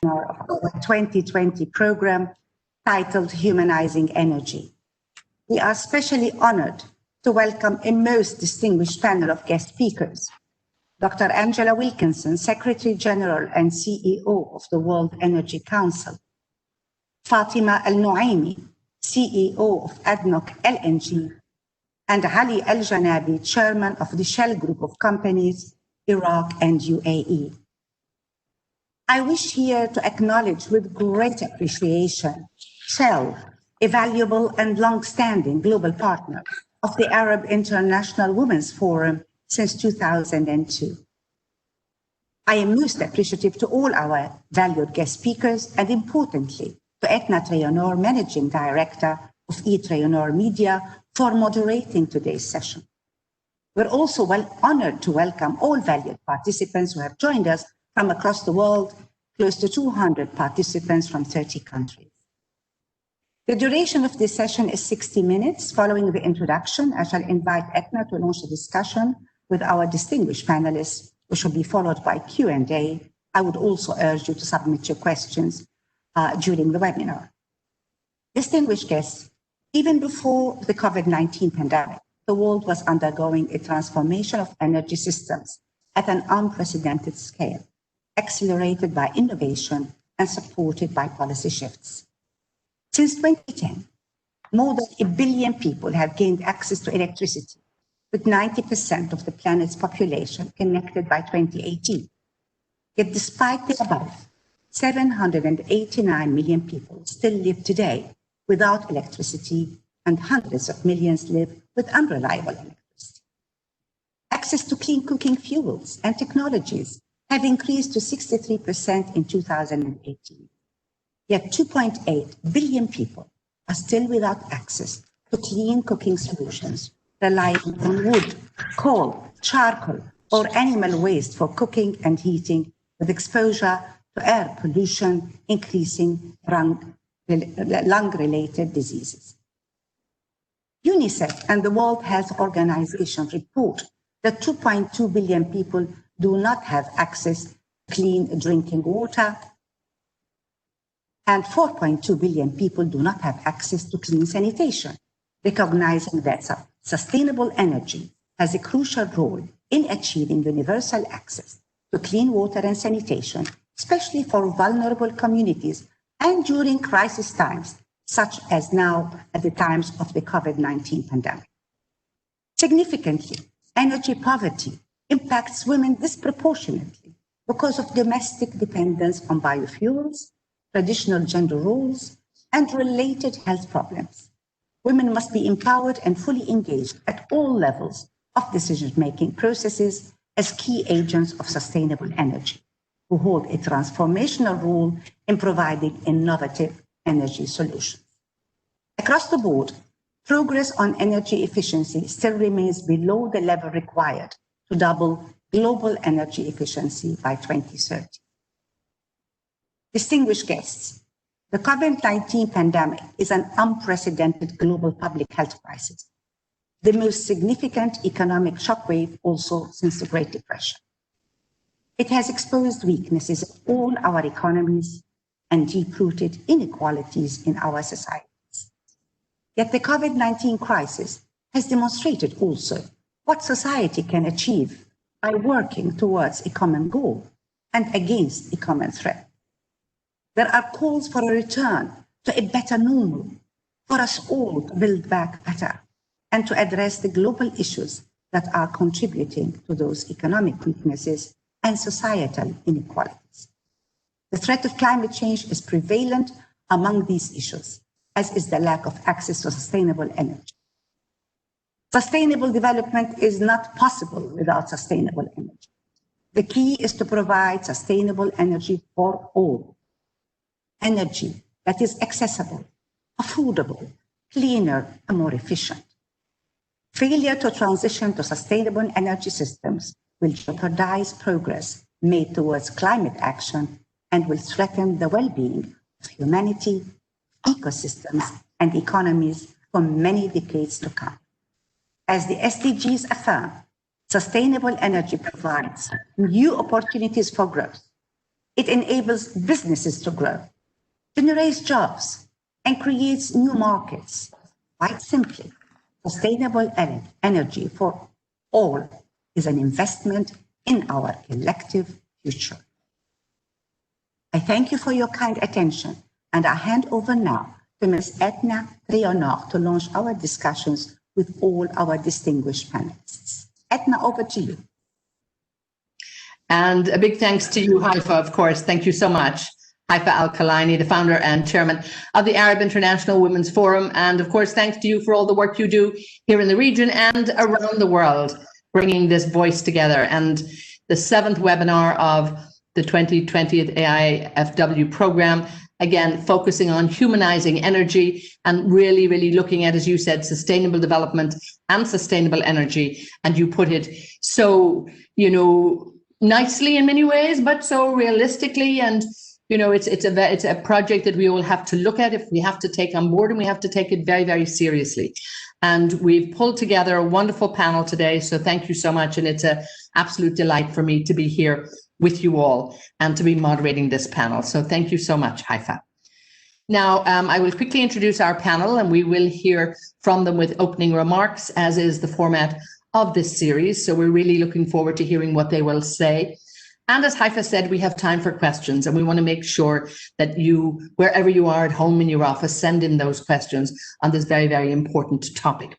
of our 2020 program titled Humanizing Energy. We are especially honored to welcome a most distinguished panel of guest speakers. Dr. Angela Wilkinson, Secretary General and CEO of the World Energy Council. Fatema Al Nuaimi, CEO of ADNOC LNG. And Ali Al Janabi, Chairman of the Shell Group of Companies, Iraq and UAE. I wish here to acknowledge with great appreciation Shell, a valuable and long-standing global partner of the Arab International Women's Forum since 2002. I am most appreciative to all our valued guest speakers and importantly to Eithne Treanor, Managing Director of ETreanor Media, for moderating today's session. We're also honored to welcome all valued participants who have joined us from across the world, close to 200 participants from 30 countries. The duration of this session is 60 minutes. Following the introduction, I shall invite Eithne to launch a discussion with our distinguished panelists, which will be followed by Q&A. I would also urge you to submit your questions during the webinar. Distinguished guests, even before the COVID-19 pandemic, the world was undergoing a transformation of energy systems at an unprecedented scale, accelerated by innovation and supported by policy shifts. Since 2010, more than 1 billion people have gained access to electricity, with 90% of the planet's population connected by 2018. Yet despite the above, 789 million people still live today without electricity, and hundreds of millions live with unreliable electricity. Access to clean cooking fuels and technologies have increased to 63% in 2018. Yet 2.8 billion people are still without access to clean cooking solutions, relying on wood, coal, charcoal, or animal waste for cooking and heating, with exposure to air pollution, increasing lung-related diseases. UNICEF and the World Health Organization report that 2.2 billion people do not have access to clean drinking water, and 4.2 billion people do not have access to clean sanitation, recognizing that sustainable energy has a crucial role in achieving universal access to clean water and sanitation, especially for vulnerable communities and during crisis times, such as now at the times of the COVID-19 pandemic. Significantly, energy poverty impacts women disproportionately because of domestic dependence on biofuels, traditional gender roles, and related health problems. Women must be empowered and fully engaged at all levels of decision-making processes as key agents of sustainable energy, who hold a transformational role in providing innovative energy solutions. Across the board, progress on energy efficiency still remains below the level required to double global energy efficiency by 2030. Distinguished guests, the COVID-19 pandemic is an unprecedented global public health crisis, the most significant economic shockwave also since the Great Depression. It has exposed weaknesses in all our economies and deep-rooted inequalities in our societies. Yet the COVID-19 crisis has demonstrated also what society can achieve by working towards a common goal and against a common threat. There are calls for a return to a better normal, for us all to build back better, and to address the global issues that are contributing to those economic weaknesses and societal inequalities. The threat of climate change is prevalent among these issues, as is the lack of access to sustainable energy. Sustainable development is not possible without sustainable energy. The key is to provide sustainable energy for all. Energy that is accessible, affordable, cleaner, and more efficient. Failure to transition to sustainable energy systems will jeopardize progress made towards climate action and will threaten the well-being of humanity, ecosystems, and economies for many decades to come. As the SDGs affirm, sustainable energy provides new opportunities for growth, It enables businesses to grow, generates jobs, and creates new markets. Quite simply, sustainable energy for all is an investment in our collective future. I thank you for your kind attention, and I hand over now to Ms. Eithne Treanor to launch our discussions with all our distinguished panelists. Eithne, over to you. And a big thanks to you, Haifa, of course. Thank you so much. Haifa Al Kaylani, the founder and chairman of the Arab International Women's Forum. And of course, thanks to you for all the work you do here in the region and around the world, bringing this voice together. And the 7th webinar of the 2020 AIWF program, again, focusing on humanizing energy and really, really looking at, as you said, sustainable development and sustainable energy. And you put it so, nicely in many ways, but so realistically. And, it's a project that we all have to look at if we have to take on board, and we have to take it very, very seriously. And we've pulled together a wonderful panel today. So thank you so much. And it's an absolute delight for me to be here with you all and to be moderating this panel. So thank you so much, Haifa. Now, I will quickly introduce our panel, and we will hear from them with opening remarks, as is the format of this series. So we're really looking forward to hearing what they will say. And as Haifa said, we have time for questions, and we want to make sure that you, wherever you are at home in your office, send in those questions on this very, very important topic.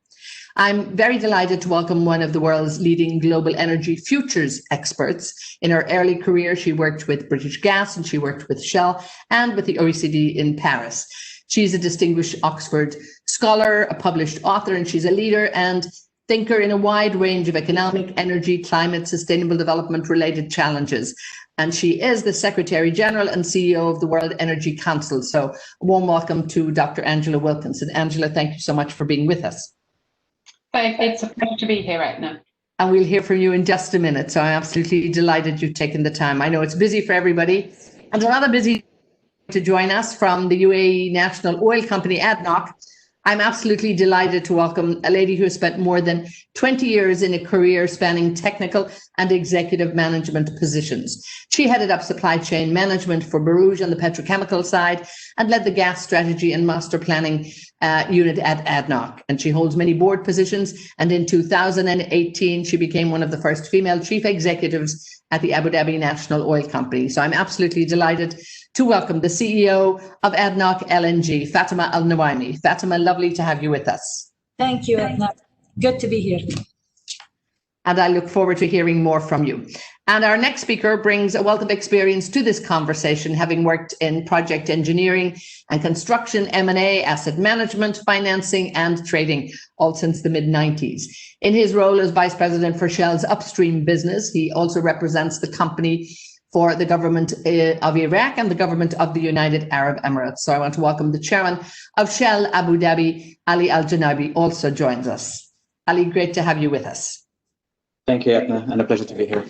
I'm very delighted to welcome one of the world's leading global energy futures experts. In her early career, she worked with British Gas, and she worked with Shell and with the OECD in Paris. She's a distinguished Oxford scholar, a published author, and she's a leader and thinker in a wide range of economic, energy, climate, sustainable development related challenges. And she is the Secretary General and CEO of the World Energy Council. So a warm welcome to Dr. Angela Wilkinson. Angela, thank you so much for being with us. It's a pleasure to be here, Eithne. And we'll hear from you in just a minute. So I'm absolutely delighted you've taken the time. I know it's busy for everybody, and rather busy to join us from the UAE national oil company ADNOC. I'm absolutely delighted to welcome a lady who has spent more than 20 years in a career spanning technical and executive management positions. She headed up supply chain management for Borouge on the petrochemical side and led the gas strategy and master planning unit at ADNOC. And she holds many board positions. And in 2018, she became one of the first female chief executives at the Abu Dhabi National Oil Company. So I'm absolutely delighted to welcome the CEO of ADNOC LNG, Fatema Al Nuaimi. Fatema, lovely to have you with us. Thank you, Eithne. Good to be here. And I look forward to hearing more from you. And our next speaker brings a wealth of experience to this conversation, having worked in project engineering and construction, M&A, asset management, financing, and trading, all since the mid-90s. In his role as Vice President for Shell's upstream business, he also represents the company for the government of Iraq and the government of the United Arab Emirates. So I want to welcome the chairman of Shell Abu Dhabi, Ali Al Janabi, also joins us. Ali, great to have you with us. Thank you, Eithne, and a pleasure to be here.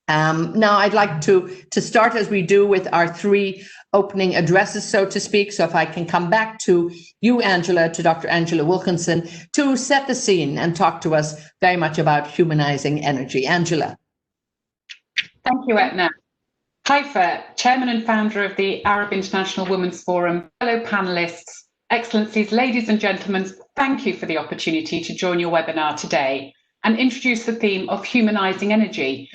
Now, I'd like to start, as we do, with our 3 opening addresses, so to speak. So if I can come back to you, Angela, to Dr. Angela Wilkinson, to set the scene and talk to us very much about humanizing energy. Angela. Thank you, Eithne. Haifa, chairman and founder of the Arab International Women's Forum, fellow panelists, excellencies, ladies and gentlemen, thank you for the opportunity to join your webinar today and introduce the theme of humanising energy.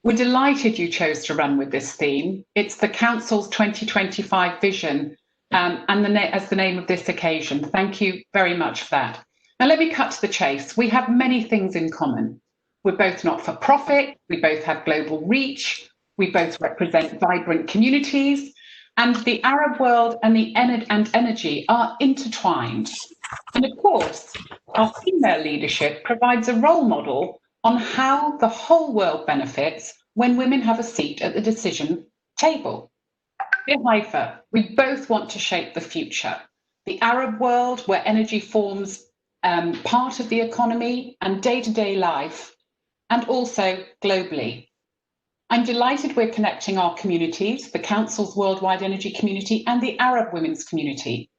We're delighted you chose to run with this theme. It's the Council's 2025 vision and as the name of this occasion. Thank you very much for that. Now let me cut to the chase. We have many things in common. We're both not-for-profit, we both have global reach, we both represent vibrant communities, and the Arab world and energy are intertwined. And of course, our female leadership provides a role model on how the whole world benefits when women have a seat at the decision table. Dear Haifa, we both want to shape the future. The Arab world, where energy forms part of the economy and day-to-day life, and also globally. I'm delighted we're connecting our communities, the Council's worldwide energy community and the Arab women's community.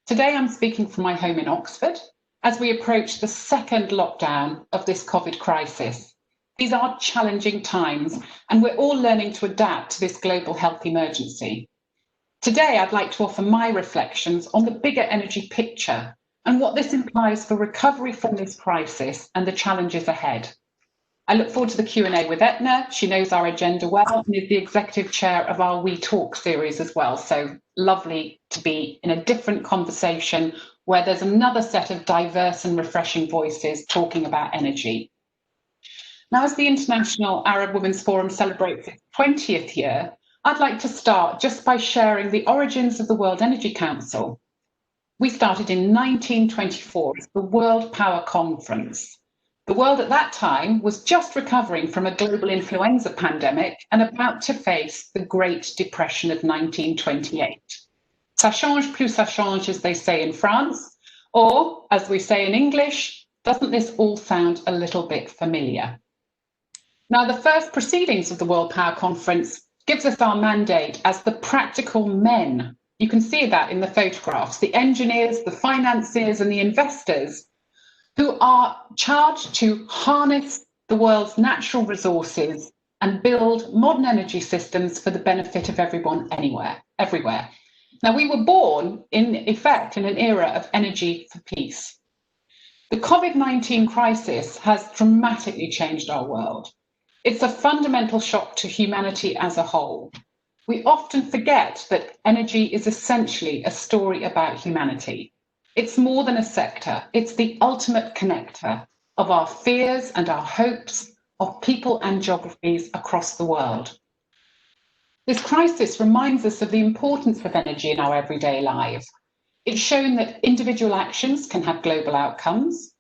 Today I'm speaking from my home in Oxford as we approach the 2nd lockdown of this COVID crisis. These are challenging times, and we're all learning to adapt to this global health emergency. Today, I'd like to offer my reflections on the bigger energy picture and what this implies for recovery from this crisis and the challenges ahead. I look forward to the Q&A with Eithne. She knows our agenda well and is the executive chair of our We Talk series as well. So lovely to be in a different conversation where there's another set of diverse and refreshing voices talking about energy. Now, as the International Arab Women's Forum celebrates its 20th year, I'd like to start just by sharing the origins of the World Energy Council. We started in 1924 as the World Power Conference. The world at that time was just recovering from a global influenza pandemic and about to face the Great Depression of 1928. Ça change plus ça change, as they say in France, or as we say in English, doesn't this all sound a little bit familiar? Now, the first proceedings of the World Power Conference gives us our mandate as the practical men. You can see that in the photographs, the engineers, the financiers and the investors who are charged to harness the world's natural resources and build modern energy systems for the benefit of everyone everywhere. Now, we were born, in effect, in an era of energy for peace. The COVID-19 crisis has dramatically changed our world. It's a fundamental shock to humanity as a whole. We often forget that energy is essentially a story about humanity. It's more than a sector. It's the ultimate connector of our fears and our hopes, of people and geographies across the world. This crisis reminds us of the importance of energy in our everyday lives. It's shown that individual actions can have global outcomes.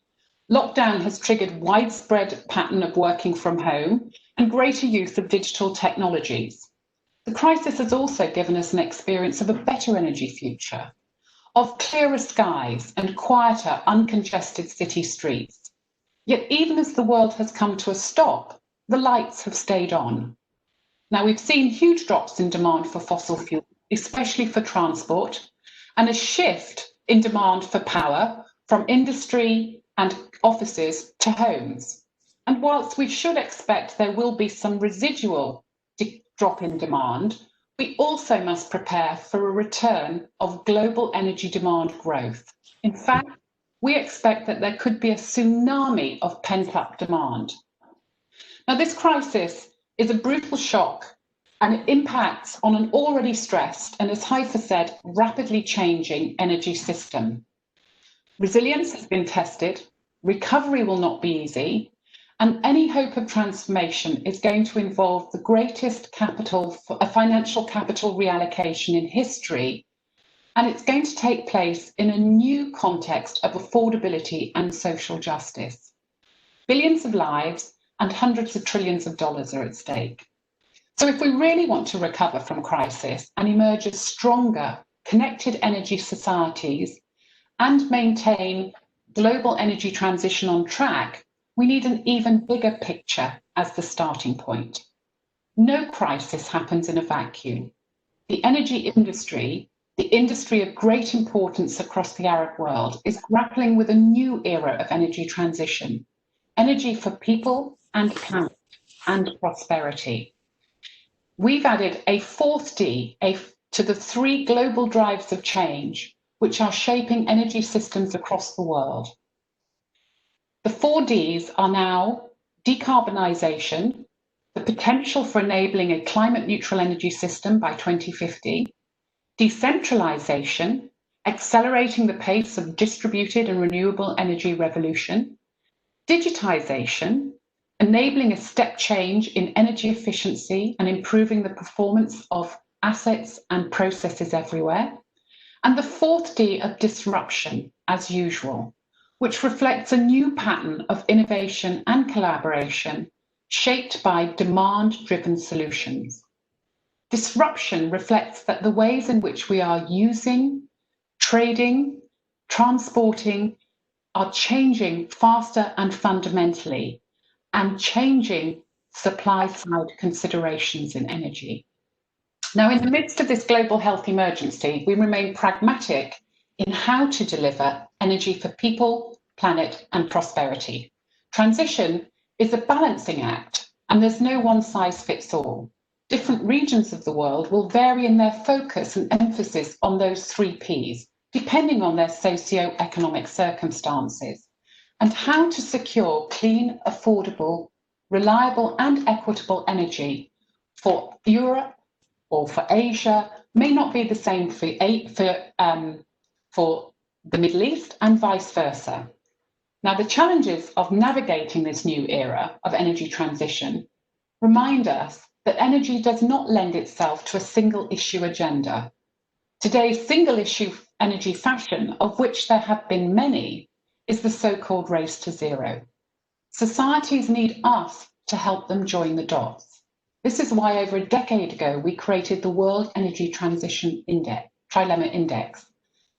Lockdown has triggered widespread pattern of working from home and greater use of digital technologies. The crisis has also given us an experience of a better energy future, of clearer skies and quieter, uncongested city streets. Yet even as the world has come to a stop, the lights have stayed on. Now, we've seen huge drops in demand for fossil fuel, especially for transport, and a shift in demand for power from industry and offices to homes. And whilst we should expect there will be some residual drop in demand, we also must prepare for a return of global energy demand growth. In fact, we expect that there could be a tsunami of pent-up demand. Now, this crisis is a brutal shock and it impacts on an already stressed and, as Haifa said, rapidly changing energy system. Resilience has been tested, recovery will not be easy, and any hope of transformation is going to involve the greatest financial capital reallocation in history, and it's going to take place in a new context of affordability and social justice. Billions of lives and hundreds of trillions of dollars are at stake. So if we really want to recover from crisis and emerge as stronger, connected energy societies and maintain global energy transition on track, we need an even bigger picture as the starting point. No crisis happens in a vacuum. The energy industry, the industry of great importance across the Arab world, is grappling with a new era of energy transition, energy for people and planet and prosperity. We've added a fourth D to the three global drives of change, which are shaping energy systems across the world. The 4 Ds are now decarbonisation, the potential for enabling a climate neutral energy system by 2050, decentralisation, accelerating the pace of distributed and renewable energy revolution, digitisation, enabling a step change in energy efficiency and improving the performance of assets and processes everywhere, and the 4th D of disruption, as usual, which reflects a new pattern of innovation and collaboration shaped by demand-driven solutions. Disruption reflects that the ways in which we are using, trading, transporting are changing faster and fundamentally, and changing supply-side considerations in energy. Now, in the midst of this global health emergency, we remain pragmatic in how to deliver energy for people, planet, and prosperity. Transition is a balancing act, and there's no one size fits all. Different regions of the world will vary in their focus and emphasis on those 3 Ps, depending on their socio-economic circumstances, and how to secure clean, affordable, reliable and equitable energy for Europe or for Asia may not be the same for the Middle East and vice versa. Now, the challenges of navigating this new era of energy transition remind us that energy does not lend itself to a single issue agenda. Today's single issue energy fashion, of which there have been many, is the so-called race to zero. Societies need us to help them join the dots. This is why over a decade ago, we created the World Energy Transition Index, Trilemma Index.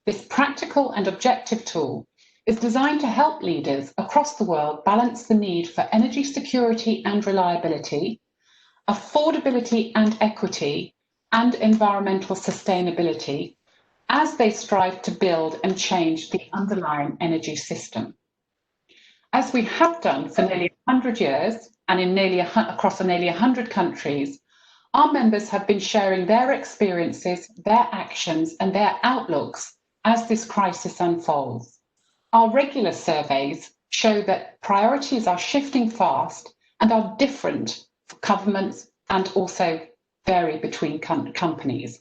This practical and objective tool is designed to help leaders across the world balance the need for energy security and reliability, affordability and equity, and environmental sustainability as they strive to build and change the underlying energy system. As we have done for nearly 100 years and in across nearly 100 countries, our members have been sharing their experiences, their actions, and their outlooks as this crisis unfolds. Our regular surveys show that priorities are shifting fast and are different for governments and also vary between companies.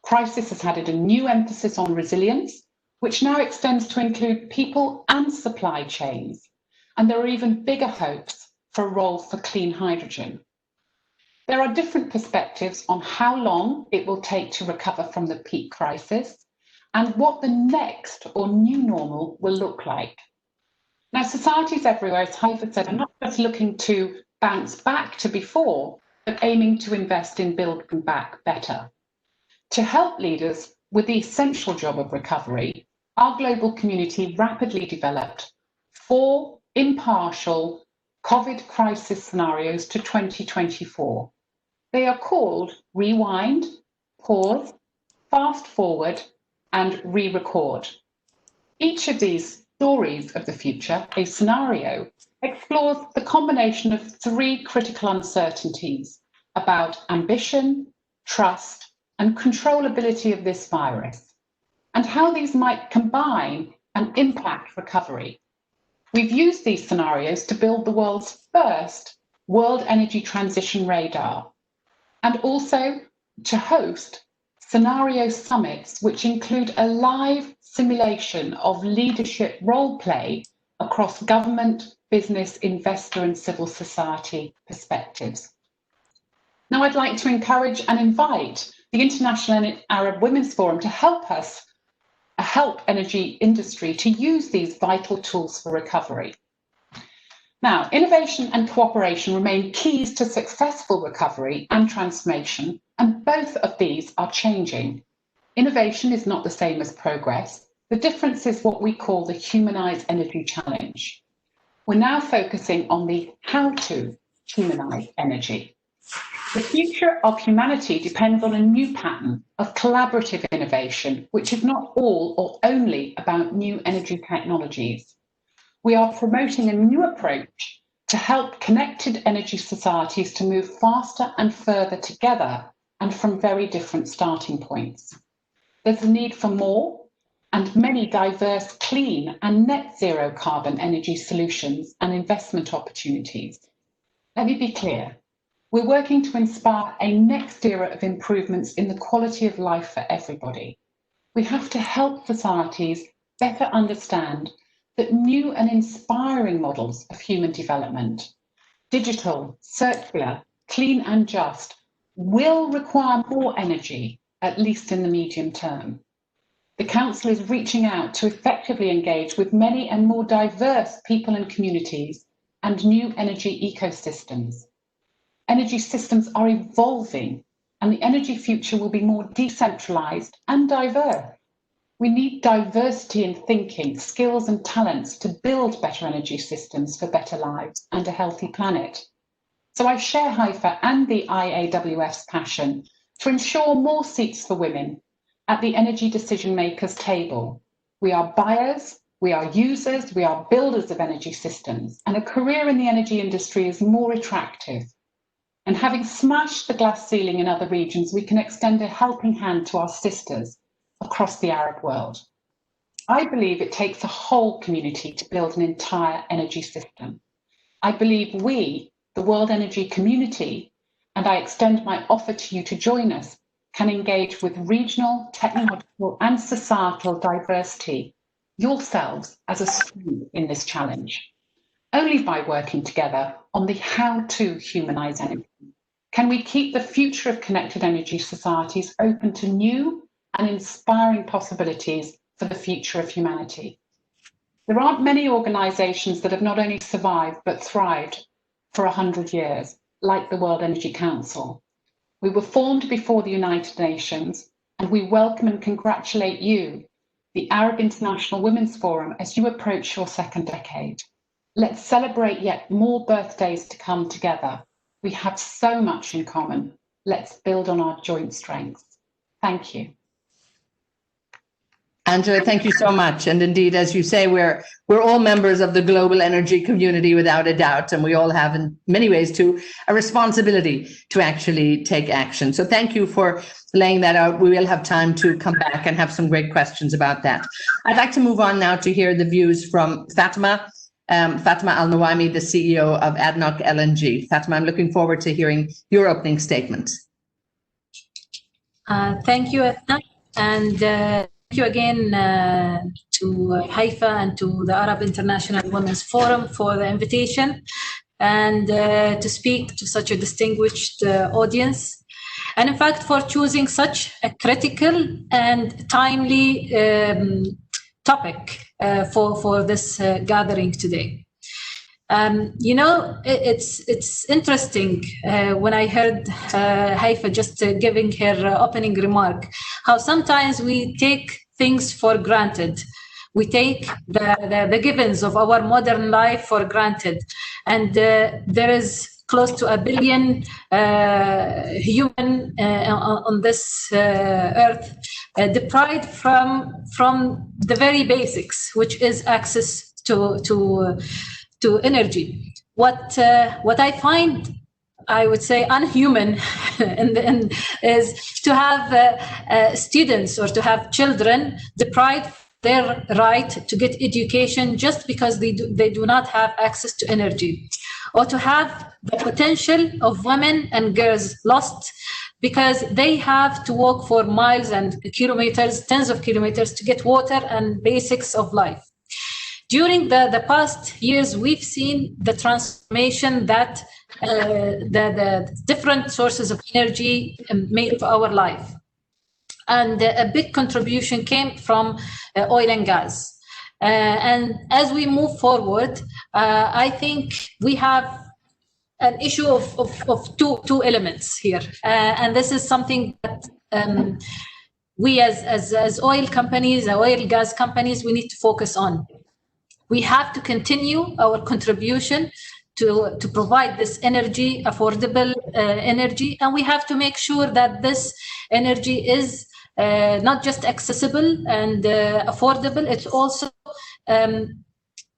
Crisis has added a new emphasis on resilience, which now extends to include people and supply chains. And there are even bigger hopes for a role for clean hydrogen. There are different perspectives on how long it will take to recover from the peak crisis and what the next or new normal will look like. Now, societies everywhere, as Haifa said, are not just looking to bounce back to before, but aiming to invest in building back better. To help leaders with the essential job of recovery, our global community rapidly developed 4 impartial COVID crisis scenarios to 2024. They are called Rewind, Pause, Fast Forward, and Re-Record. Each of these stories of the future, a scenario, explores the combination of 3 critical uncertainties about ambition, trust, and controllability of this virus, and how these might combine and impact recovery. We've used these scenarios to build the world's first World Energy Transition Radar, and also to host scenario summits, which include a live simulation of leadership role play across government, business, investor, and civil society perspectives. Now, I'd like to encourage and invite the International Arab Women's Forum to help energy industry to use these vital tools for recovery. Now, innovation and cooperation remain keys to successful recovery and transformation, and both of these are changing. Innovation is not the same as progress. The difference is what we call the Humanising Energy challenge. We're now focusing on the how to humanize energy. The future of humanity depends on a new pattern of collaborative innovation, which is not all or only about new energy technologies. We are promoting a new approach to help connected energy societies to move faster and further together and from very different starting points. There's a need for more and many diverse, clean and net zero carbon energy solutions and investment opportunities. Let me be clear. We're working to inspire a next era of improvements in the quality of life for everybody. We have to help societies better understand that new and inspiring models of human development, digital, circular, clean and just, will require more energy, at least in the medium term. The Council is reaching out to effectively engage with many and more diverse people and communities and new energy ecosystems. Energy systems are evolving and the energy future will be more decentralised and diverse. We need diversity in thinking, skills and talents to build better energy systems for better lives and a healthy planet. So I share Haifa and the IAWF's passion to ensure more seats for women at the energy decision makers table. We are buyers, We are users, we are builders of energy systems, and a career in the energy industry is more attractive. And having smashed the glass ceiling in other regions, we can extend a helping hand to our sisters across the Arab world. I believe it takes a whole community to build an entire energy system. I believe we, the world energy community, and I extend my offer to you to join us, can engage with regional, technological, and societal diversity, yourselves as a strength in this challenge. Only by working together on the how to humanize energy can we keep the future of connected energy societies open to new and inspiring possibilities for the future of humanity. There aren't many organizations that have not only survived but thrived for 100 years, like the World Energy Council. We were formed before the United Nations, and we welcome and congratulate you, the Arab International Women's Forum, as you approach your second decade. Let's celebrate yet more birthdays to come together. We have so much in common. Let's build on our joint strengths. Thank you. Angela, thank you so much. And indeed, as you say, we're all members of the global energy community without a doubt, and we all have in many ways too a responsibility to actually take action. So thank you for laying that out. We will have time to come back and have some great questions about that. I'd like to move on now to hear the views from Fatema Al Nuaimi, the CEO of ADNOC LNG. Fatema, I'm looking forward to hearing your opening statement. Thank you, Eithne, and thank you again to Haifa and to the Arab International Women's Forum for the invitation and to speak to such a distinguished audience. And in fact, for choosing such a critical and timely topic for this gathering today. You know, it's interesting when I heard Haifa just giving her opening remark, how sometimes we take things for granted. We take the givens of our modern life for granted. And there is close to 1 billion human on this earth deprived from the very basics, which is access to energy. What I find, I would say, unhuman is to have students or to have children deprived their right to get education just because they do not have access to energy, or to have the potential of women and girls lost because they have to walk for miles and kilometers, tens of kilometers, to get water and basics of life. During the past years, we've seen the transformation that the different sources of energy made of our life. And a big contribution came from oil and gas. And as we move forward, I think we have an issue of two elements here. And this is something that we as oil companies, oil and gas companies, we need to focus on. We have to continue our contribution to provide this energy, affordable energy, and we have to make sure that this energy is not just accessible and affordable, it's also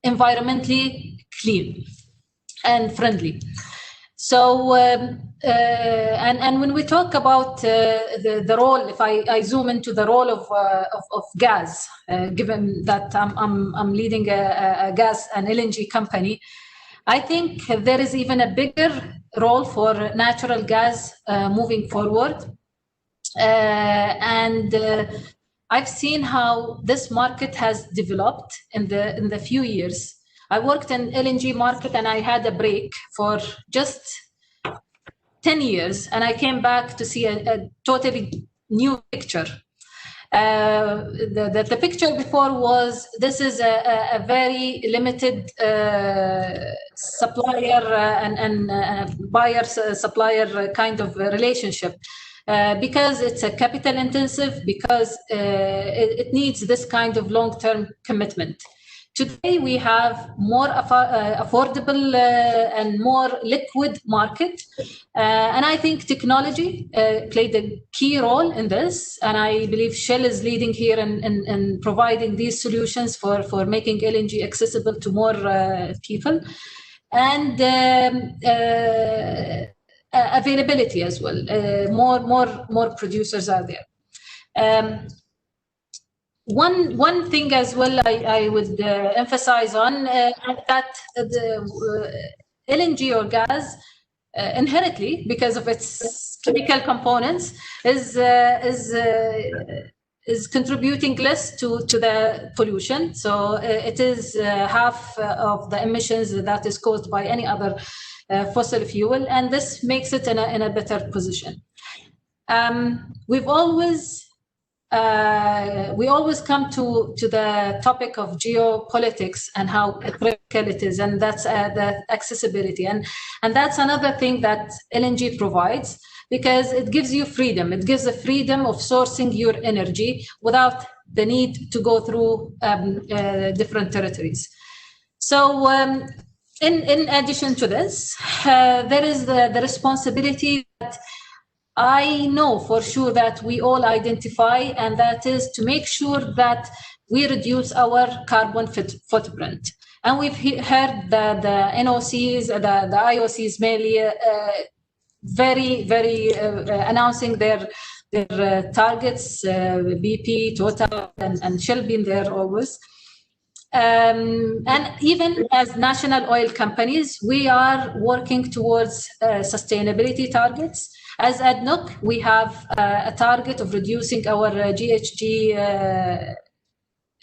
environmentally clean and friendly. So, and when we talk about the role, if I zoom into the role of gas, given that I'm leading a gas and LNG company, I think there is even a bigger role for natural gas moving forward. And I've seen how this market has developed in the few years. I worked in LNG market and I had a break for just 10 years, and I came back to see a totally new picture. The picture before was, this is a very limited supplier and buyer-supplier kind of relationship. Because it's a capital intensive, because it needs this kind of long-term commitment. Today, we have more affordable and more liquid market. And I think technology played a key role in this. And I believe Shell is leading here in providing these solutions for making LNG accessible to more people. And availability as well. More producers are there. One thing as well I would emphasize on that the LNG or gas inherently, because of its chemical components, is contributing less to the pollution. So it is half of the emissions that is caused by any other fossil fuel, and this makes it in a better position. We always come to the topic of geopolitics and how critical it is, and that's the accessibility. And that's another thing that LNG provides, because it gives you freedom. It gives the freedom of sourcing your energy without the need to go through different territories. So in addition to this, there is the responsibility that I know for sure that we all identify, and that is to make sure that we reduce our carbon footprint. And we've heard the NOCs, the IOCs mainly very announcing their targets, BP, Total, and Shell being there always. And even as national oil companies, we are working towards sustainability targets. As ADNOC, we have a target of reducing our GHG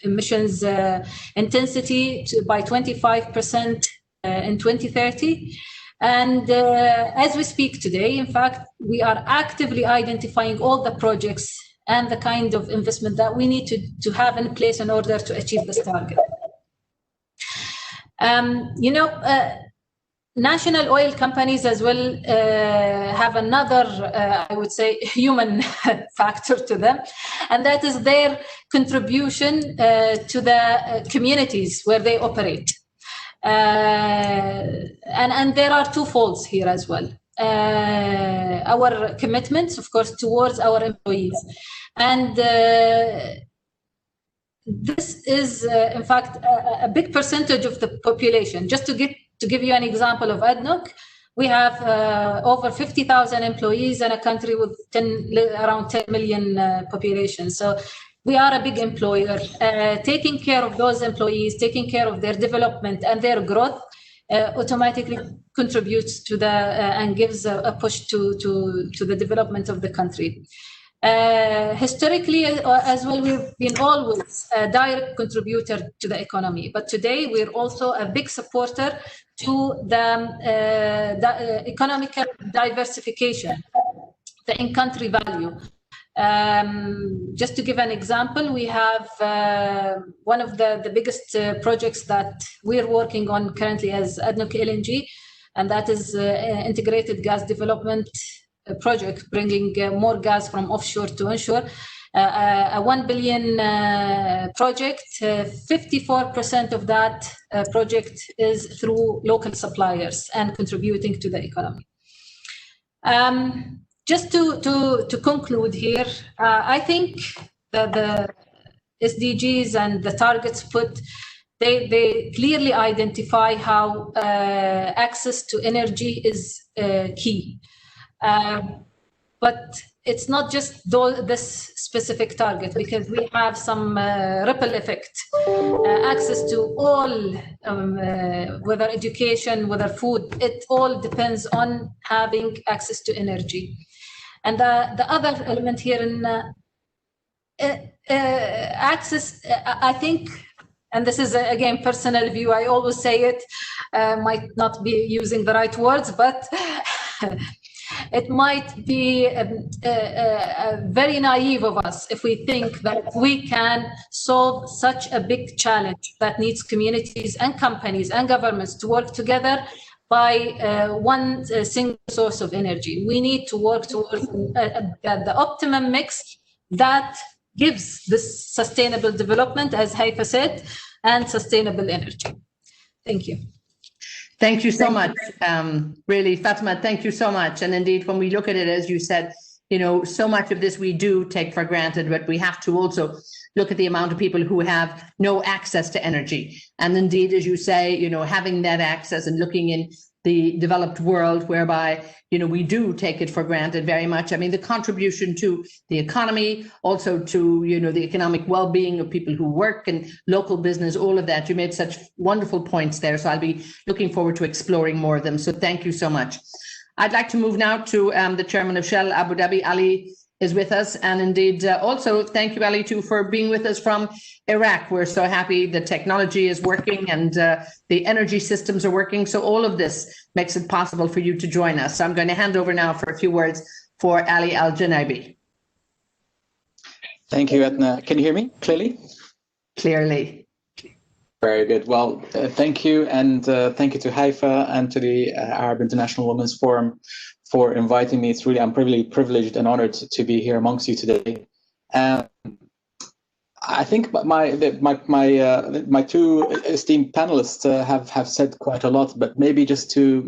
emissions intensity by 25% in 2030. And as we speak today, in fact, we are actively identifying all the projects and the kind of investment that we need to have in place in order to achieve this target. National oil companies as well have another, I would say, human factor to them, and that is their contribution to the communities where they operate. And there are two folds here as well. Our commitments, of course, towards our employees. And this is, in fact, a big percentage of the population. Just to give you an example of ADNOC, we have over 50,000 employees in a country with around 10 million population. So we are a big employer. Taking care of those employees, taking care of their development and their growth automatically contributes to the and gives a push to the development of the country. Historically as well, we've been always a direct contributor to the economy, but today we're also a big supporter to the economical diversification, the in-country value. Just to give an example, we have one of the biggest projects that we're working on currently as ADNOC LNG, and that is integrated gas development project, bringing more gas from offshore to onshore. A 1 billion project, 54% of that project is through local suppliers and contributing to the economy. Just to conclude here, I think that the SDGs and the targets put, they clearly identify how access to energy is key. But it's not just this specific target, because we have some ripple effect. Access to all, whether education, whether food, it all depends on having access to energy. And the other element here in access, I think, and this is again personal view, I always say it, might not be using the right words, but it might be very naive of us if we think that we can solve such a big challenge that needs communities and companies and governments to work together by one single source of energy. We need to work towards the optimum mix that gives this sustainable development, as Haifa said, and sustainable energy. Thank you. Thank you so much. Really, Fatema, thank you so much. And indeed, when we look at it, as you said, you know, so much of this we do take for granted, but we have to also look at the amount of people who have no access to energy. And indeed, as you say, you know, having that access and looking in the developed world whereby, you know, we do take it for granted very much. I mean, the contribution to the economy, also to, you know, the economic well-being of people who work in local business, all of that. You made such wonderful points there. So I'll be looking forward to exploring more of them. So thank you so much. I'd like to move now to the chairman of Shell Abu Dhabi, Ali, is with us. And indeed, also thank you, Ali, too, for being with us from Iraq. We're so happy the technology is working and the energy systems are working. So all of this makes it possible for you to join us. So I'm going to hand over now for a few words for Ali Al Janabi. Thank you, Eithne. Can you hear me clearly? Clearly. Very good. Well, thank you. And thank you to Haifa and to the Arab International Women's Forum for inviting me. It's really, I'm really privileged and honored to be here amongst you today. I think my two esteemed panelists have said quite a lot, but maybe just to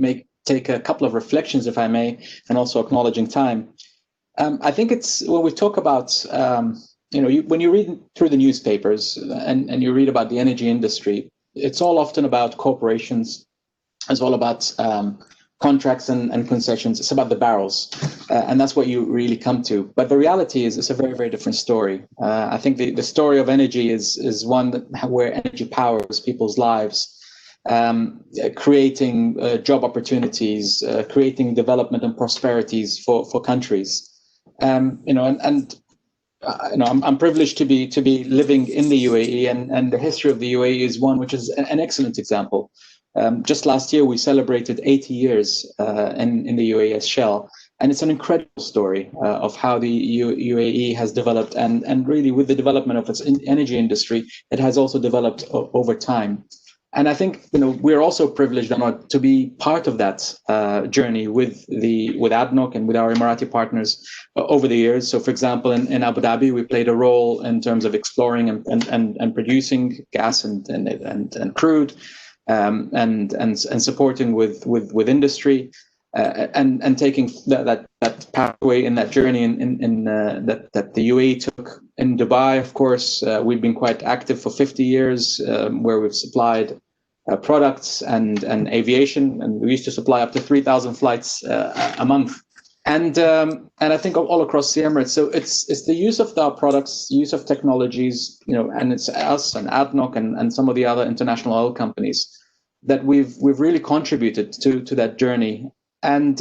take a couple of reflections, if I may, and also acknowledging time. I think it's when we talk about, you know, when you read through the newspapers and you read about the energy industry, it's all often about corporations. It's all about contracts and concessions. It's about the barrels, and that's what you really come to. But the reality is, it's a very, very different story. I think the story of energy is one where energy powers people's lives, creating job opportunities, creating development and prosperities for countries. You know, you know, I'm privileged to be living in the UAE, and the history of the UAE is one which is an excellent example. Just last year, we celebrated 80 years in the UAE as Shell, and it's an incredible story of how the UAE has developed, and really with the development of its energy industry, it has also developed over time. And I think, you know, we're also privileged to be part of that journey with ADNOC and with our Emirati partners over the years. So, for example, in Abu Dhabi, we played a role in terms of exploring and producing gas and crude. And supporting with industry and taking that pathway in that journey that the UAE took in Dubai. Of course, we've been quite active for 50 years, where we've supplied products and aviation, and we used to supply up to 3,000 flights a month. And I think all across the Emirates. So it's the use of our products, use of technologies, you know, and it's us and ADNOC and some of the other international oil companies that we've really contributed to that journey. And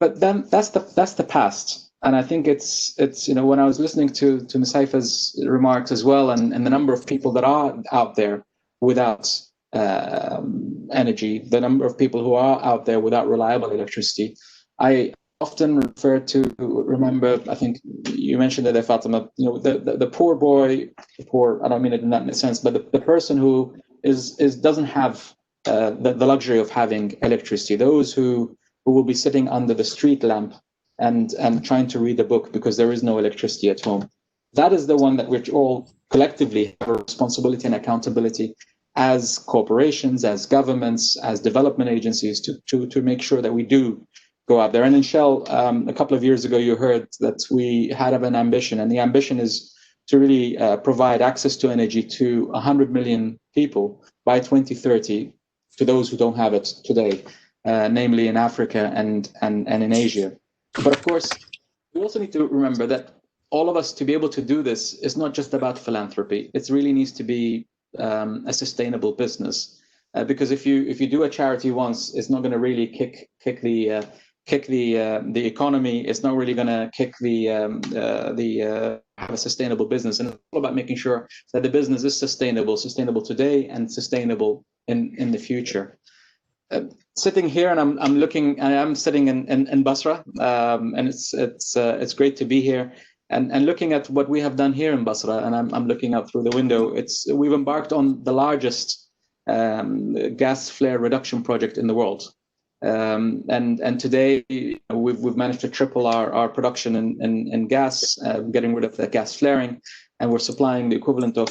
but then that's the past. And I think it's you know, when I was listening to Ms. Haifa's remarks as well, and the number of people that are out there without energy, the number of people who are out there without reliable electricity, I often remember, I think you mentioned it there, Fatema, you know, the poor boy, I don't mean it in that sense, but the person who doesn't have the luxury of having electricity, those who will be sitting under the street lamp and trying to read a book because there is no electricity at home. That is the one that we all collectively have a responsibility and accountability as corporations, as governments, as development agencies to make sure that we do go out there. And in Shell, a couple of years ago, you heard that we had an ambition, and the ambition is to really provide access to energy to 100 million people by 2030, to those who don't have it today, namely in Africa and in Asia. But of course, we also need to remember that all of us, to be able to do this, is not just about philanthropy. It really needs to be a sustainable business, because if you do a charity once, it's not going to really kick the economy. It's not really going to kick have a sustainable business. And it's all about making sure that the business is sustainable today and sustainable in the future. Sitting here, and I'm sitting in Basra, and it's great to be here and looking at what we have done here in Basra. And I'm looking out through the window. We've embarked on the largest gas flare reduction project in the world. And today we've managed to triple our production in gas, getting rid of the gas flaring, and we're supplying the equivalent of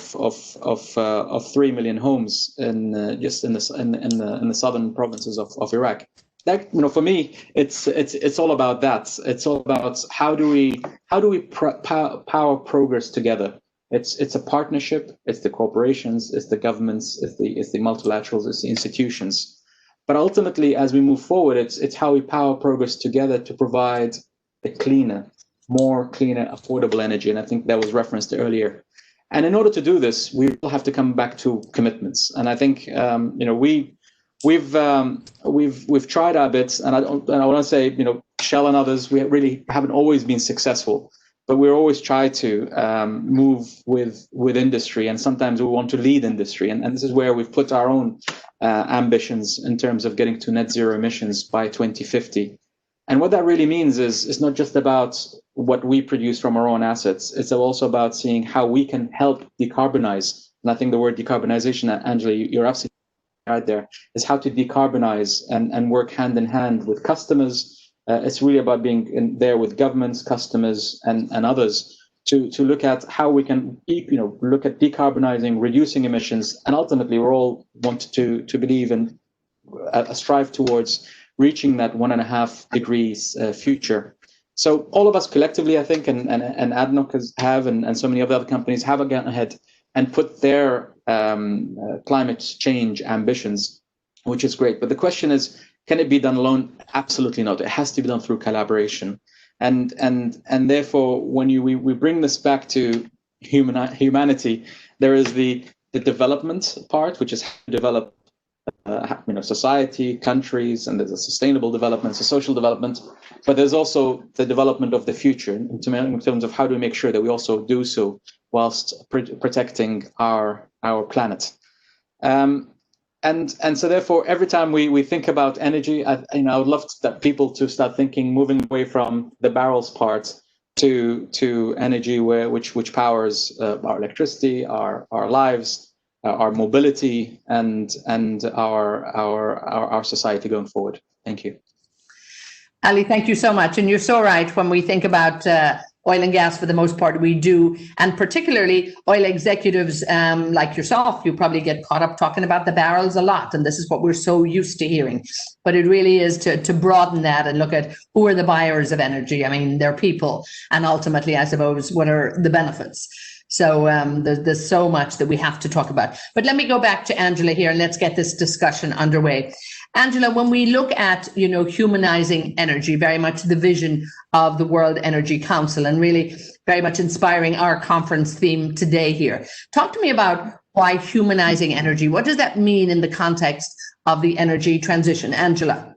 3 million homes in just in the southern provinces of Iraq. That, for me, it's all about that. It's all about how do we power progress together. It's a partnership. It's the corporations. It's the governments. It's the multilaterals. It's the institutions. But ultimately, as we move forward, it's how we power progress together to provide a cleaner, affordable energy. And I think that was referenced earlier. And in order to do this, we will have to come back to commitments. And I think we've tried our bits, and I want to say, Shell and others, we really haven't always been successful. But we're always trying to move with industry, and sometimes we want to lead industry. And this is where we've put our own ambitions in terms of getting to net zero emissions by 2050. And what that really means is it's not just about what we produce from our own assets. It's also about seeing how we can help decarbonize. And I think the word decarbonization, Angela, you're absolutely right there, is how to decarbonize and work hand in hand with customers. It's really about being there with governments, customers, and others to look at how we can, look at decarbonizing, reducing emissions, and ultimately we all want to believe and strive towards reaching that 1.5 degrees future. So all of us collectively, I think, and ADNOC and so many other companies have gone ahead and put their climate change ambitions, which is great. But the question is, can it be done alone? Absolutely not. It has to be done through collaboration. And therefore, when we bring this back to humanity, there is the development part, which is how to develop society, countries, and there's a sustainable development, a social development, but there's also the development of the future in terms of how do we make sure that we also do so whilst protecting our planet. And so therefore, every time we think about energy, I would love that people to start thinking, moving away from the barrels part to energy which powers our electricity, our lives, our mobility, and our society going forward. Thank you. Ali, thank you so much. And you're so right. When we think about oil and gas, for the most part, we do, and particularly oil executives like yourself, you probably get caught up talking about the barrels a lot, and this is what we're so used to hearing. But it really is to broaden that and look at who are the buyers of energy. I mean, they're people, and ultimately, I suppose, what are the benefits? So there's so much that we have to talk about. But let me go back to Angela here, and let's get this discussion underway. Angela, when we look at, humanizing energy, very much the vision of the World Energy Council, and really very much inspiring our conference theme today here. Talk to me about why humanizing energy. What does that mean in the context of the energy transition? Angela.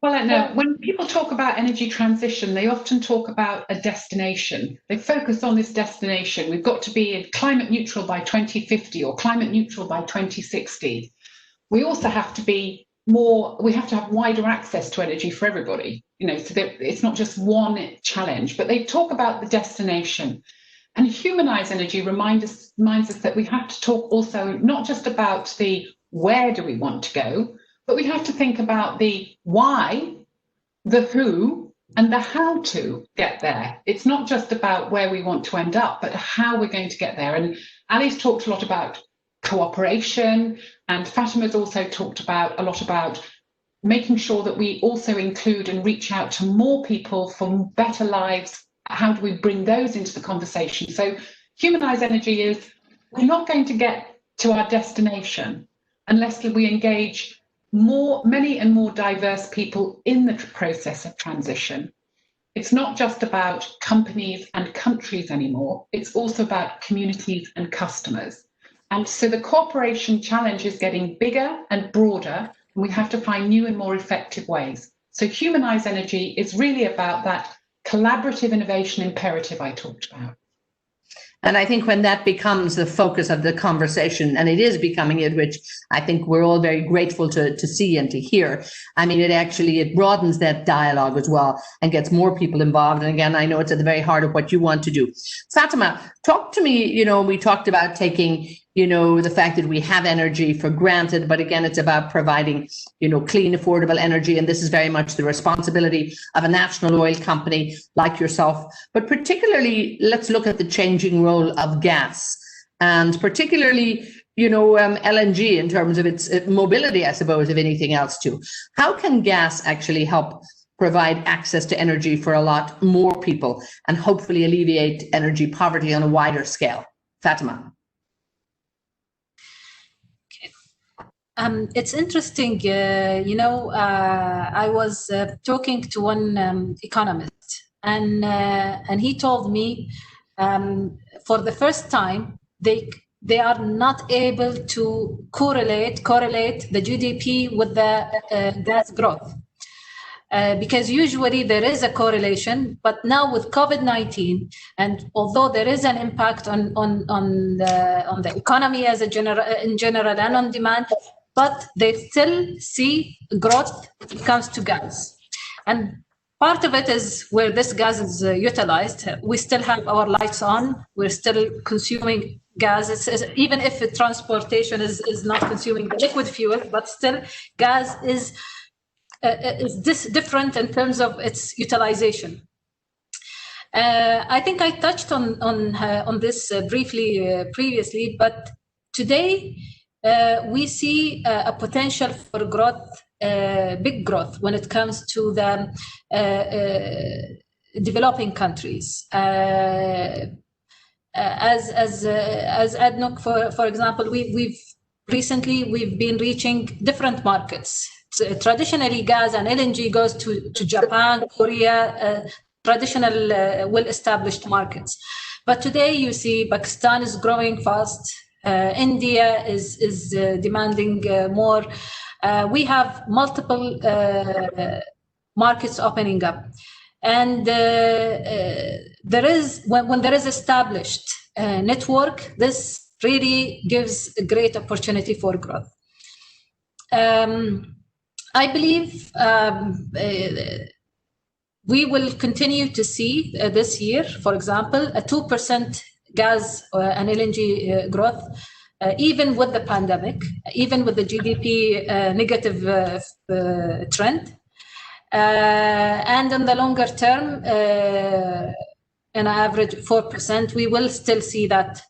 Well, Eithne, when people talk about energy transition, they often talk about a destination. They focus on this destination. We've got to be climate neutral by 2050 or climate neutral by 2060. We also have to be we have to have wider access to energy for everybody, so that it's not just one challenge, but they talk about the destination. And humanize energy reminds us that we have to talk also not just about the where do we want to go, but we have to think about the why, the who, and the how to get there. It's not just about where we want to end up, but how we're going to get there. And Ali's talked a lot about cooperation, and Fatema's also talked a lot about making sure that we also include and reach out to more people for better lives. How do we bring those into the conversation? So humanize energy is, we're not going to get to our destination unless we engage many and more diverse people in the process of transition. It's not just about companies and countries anymore, it's also about communities and customers. And so the cooperation challenge is getting bigger and broader, and we have to find new and more effective ways. So humanize energy is really about that collaborative innovation imperative I talked about. And I think when that becomes the focus of the conversation, and it is becoming it, which I think we're all very grateful to see and to hear, I mean, it broadens that dialogue as well and gets more people involved. And again, I know it's at the very heart of what you want to do. Fatema, talk to me, we talked about taking you know, the fact that we have energy for granted, but again, it's about providing, you know, clean, affordable energy. And this is very much the responsibility of a national oil company like yourself. But particularly, let's look at the changing role of gas, and particularly, you know, LNG in terms of its mobility, I suppose, if anything else too. How can gas actually help provide access to energy for a lot more people and hopefully alleviate energy poverty on a wider scale? Fatema. It's interesting, you know, I was talking to one economist, and he told me for the first time they are not able to correlate the GDP with the gas growth. Because usually there is a correlation, but now with COVID-19, and although there is an impact on the economy as in general and on demand, but they still see growth when it comes to gas. And part of it is where this gas is utilized. We still have our lights on. We're still consuming gas, even if the transportation is not consuming the liquid fuel, but still gas is this different in terms of its utilization. I think I touched on this briefly previously, but today we see a potential for growth, big growth, when it comes to the developing countries. As ADNOC, for example, we've been reaching different markets. Traditionally, gas and LNG goes to Japan, Korea, traditional well-established markets. But today you see Pakistan is growing fast. India is demanding more. We have multiple markets opening up. And there is, when there is established network, this really gives a great opportunity for growth. I believe we will continue to see this year, for example, a 2% gas and LNG growth, even with the pandemic, even with the GDP negative trend. And in the longer term, an average 4%, we will still see that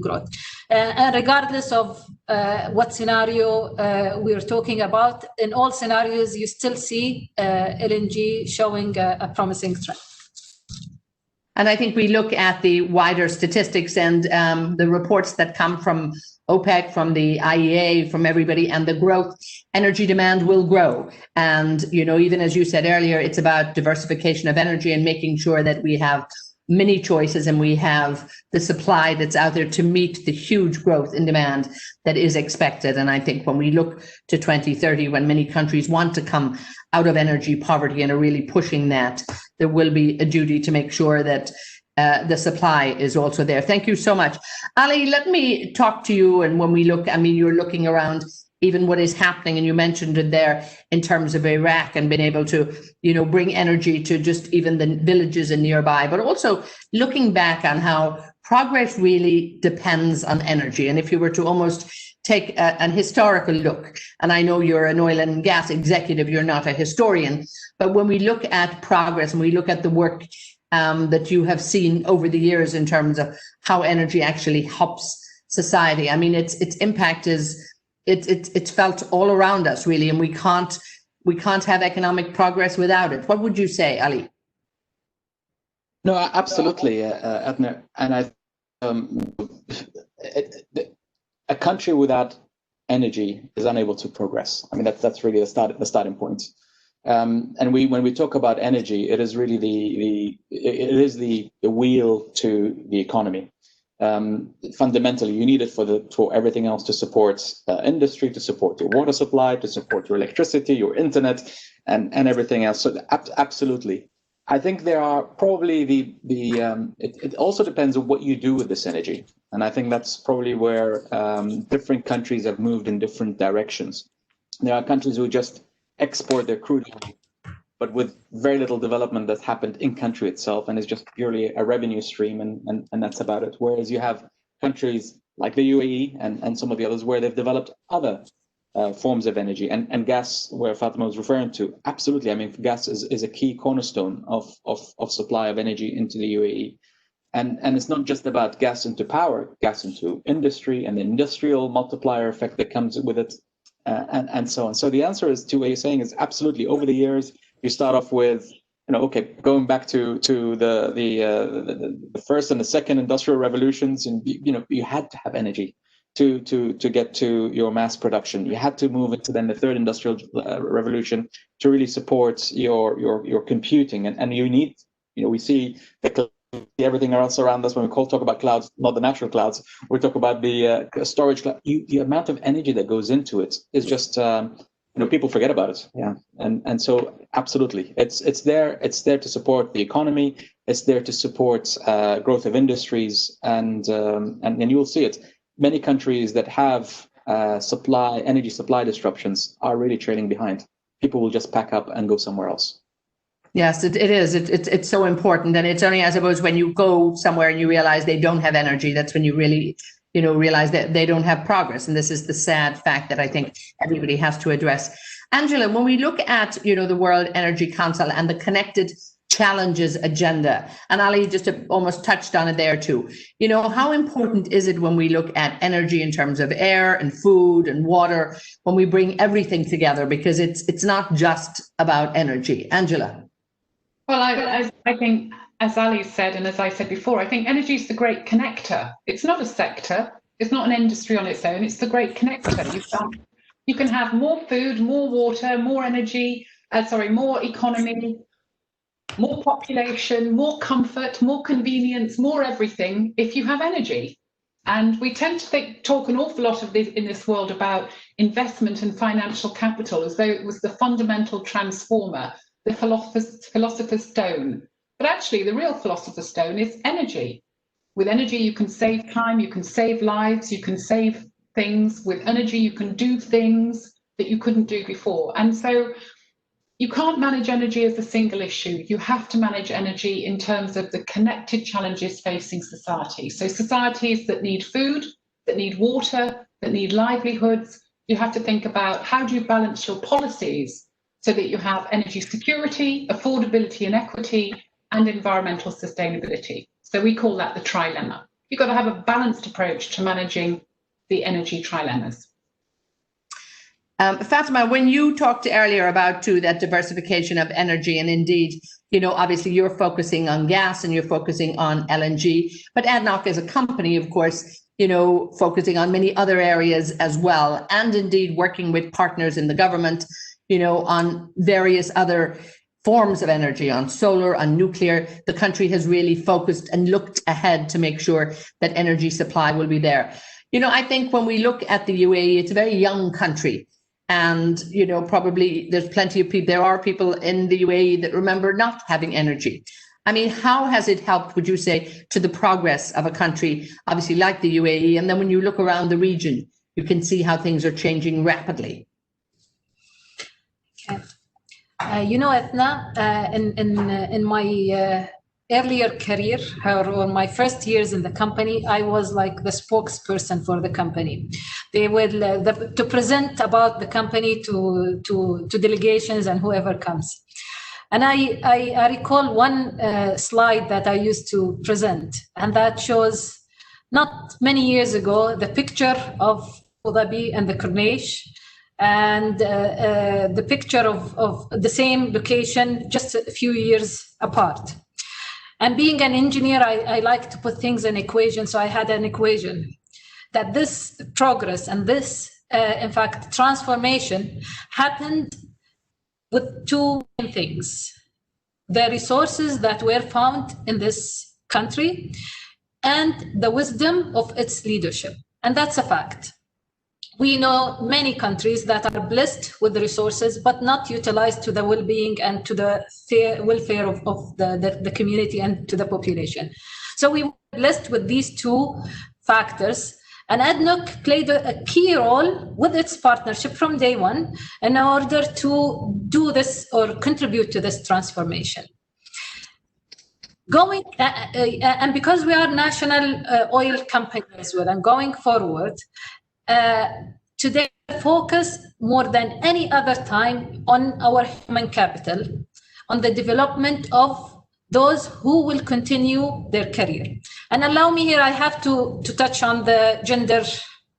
growth. And regardless of what scenario we're talking about, in all scenarios, you still see LNG showing a promising trend. And I think we look at the wider statistics and the reports that come from OPEC, from the IEA, from everybody, and the growth, energy demand will grow. And, you know, even as you said earlier, it's about diversification of energy and making sure that we have many choices and we have the supply that's out there to meet the huge growth in demand that is expected. And I think when we look to 2030, when many countries want to come out of energy poverty and are really pushing that, there will be a duty to make sure that the supply is also there. Thank you so much. Ali, let me talk to you. And when we look, I mean, you're looking around even what is happening, and you mentioned it there in terms of Iraq and being able to, you know, bring energy to just even the villages and nearby, but also looking back on how progress really depends on energy. And if you were to almost take an historical look, and I know you're an oil and gas executive, you're not a historian, but when we look at progress and we look at the work that you have seen over the years in terms of how energy actually helps society, I mean, its impact is, it's felt all around us, really, and we can't have economic progress without it. What would you say, Ali? No, absolutely, Eithne. And a country without energy is unable to progress. I mean, that's really the starting point. And when we talk about energy, it is really the wheel to the economy. Fundamentally, you need it for everything else to support industry, to support your water supply, to support your electricity, your internet, and everything else. So absolutely, I think there are probably it also depends on what you do with this energy, and I think that's probably where different countries have moved in different directions. There are countries who just export their crude oil, but with very little development that's happened in country itself, and it's just purely a revenue stream, and that's about it. Whereas you have countries like the UAE and some of the others, where they've developed other forms of energy, and gas, where Fatema was referring to. Absolutely, I mean, gas is a key cornerstone of supply of energy into the UAE. And it's not just about gas into power, gas into industry and the industrial multiplier effect that comes with it, and so on. So the answer is to what you're saying is absolutely. Over the years, you start off with, okay, going back to the first and the second industrial revolutions, and you had to have energy to get to your mass production. You had to move into then the third industrial revolution to really support your computing, and you need, we see everything else around us. When we talk about clouds, not the natural clouds, we talk about the storage cloud. The amount of energy that goes into it is just people forget about it. Yeah, and so absolutely, it's there to support the economy. It's there to support growth of industries, and you will see it. Many countries that have energy supply disruptions are really trailing behind. People will just pack up and go somewhere else. Yes, it is. It's so important, and it's only, I suppose, when you go somewhere and you realize they don't have energy, that's when you really, realize that they don't have progress. And this is the sad fact that I think everybody has to address. Angela, when we look at, the World Energy Council and the Connected Challenges agenda, and Ali just almost touched on it there too. How important is it when we look at energy in terms of air and food and water, when we bring everything together, because it's not just about energy? Angela. Well, I think, as Ali said, and as I said before, I think energy is the great connector. It's not a sector. It's not an industry on its own. It's the great connector. You can have more food, more water, more energy, more economy, more population, more comfort, more convenience, more everything if you have energy. And we tend to talk an awful lot of this in this world about investment and financial capital as though it was the fundamental transformer, the philosopher's stone. But actually, the real philosopher's stone is energy. With energy, you can save time, you can save lives, you can save things. With energy, you can do things that you couldn't do before. And so you can't manage energy as a single issue. You have to manage energy in terms of the connected challenges facing society. So societies that need food, that need water, that need livelihoods, you have to think about how do you balance your policies so that you have energy security, affordability and equity, and environmental sustainability. So we call that the trilemma. You've got to have a balanced approach to managing the energy trilemmas. Fatema, when you talked earlier about that diversification of energy, and indeed, obviously you're focusing on gas and you're focusing on LNG, but ADNOC as a company, of course, focusing on many other areas as well, and indeed working with partners in the government, on various other forms of energy, on solar, on nuclear. The country has really focused and looked ahead to make sure that energy supply will be there. I think when we look at the UAE, it's a very young country. And, probably there's plenty of people, there are people in the UAE that remember not having energy. I mean, how has it helped, would you say, to the progress of a country, obviously like the UAE? And then when you look around the region, you can see how things are changing rapidly. Okay. Eithne, in my earlier career, or my first years in the company, I was like the spokesperson for the company. They will to present about the company to delegations and whoever comes. And I recall one slide that I used to present, and that shows not many years ago the picture of Abu Dhabi and the Corniche, and the picture of the same location just a few years apart. And being an engineer, I like to put things in equations. So I had an equation that this progress and this, in fact, transformation happened with two main things: the resources that were found in this country and the wisdom of its leadership. And that's a fact. We know many countries that are blessed with the resources, but not utilized to the well-being and to the welfare of the community and to the population. So we were blessed with these two factors, and ADNOC played a key role with its partnership from day one in order to do this or contribute to this transformation. Going and because we are national oil company as well, and going forward, today focus more than any other time on our human capital, on the development of those who will continue their career. And allow me here, I have to touch on the gender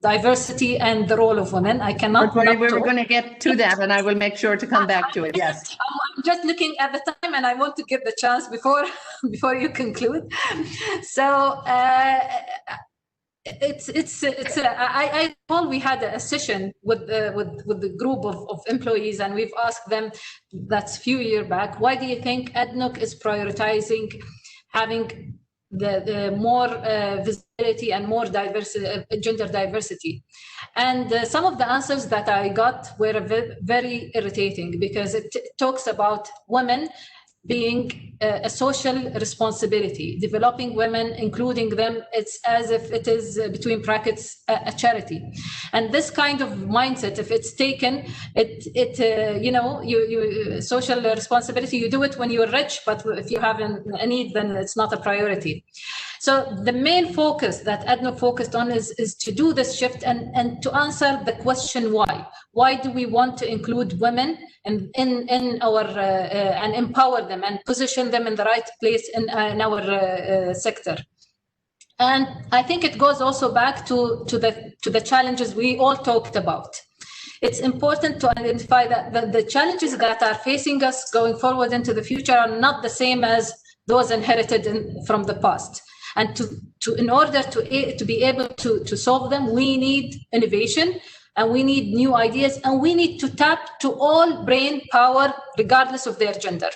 diversity and the role of women. I cannot. We're going to get to that, and I will make sure to come back to it. Yes. I'm just looking at the time, and I want to give the chance before you conclude. So I recall we had a session with the group of employees, and we've asked them, that's a few years back, why do you think ADNOC is prioritizing having the more visibility and more diversity, gender diversity? And some of the answers that I got were very irritating, because it talks about women being a social responsibility, developing women, including them, it's as if it is, between brackets, a charity. And this kind of mindset, if it's taken, you social responsibility, you do it when you're rich, but if you have a need, then it's not a priority. So the main focus that ADNOC focused on is to do this shift and to answer the question why. Why do we want to include women in our and empower them and position them in the right place in our sector? And I think it goes also back to the challenges we all talked about. It's important to identify that the challenges that are facing us going forward into the future are not the same as those inherited from the past. And in order to be able to solve them, we need innovation, and we need new ideas, and we need to tap to all brain power, regardless of their gender.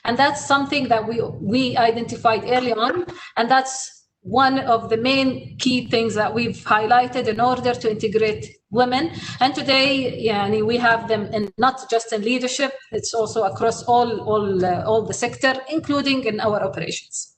And that's something that we identified early on, and that's one of the main key things that we've highlighted in order to integrate women. And today, we have them in not just in leadership; it's also across all the sector, including in our operations.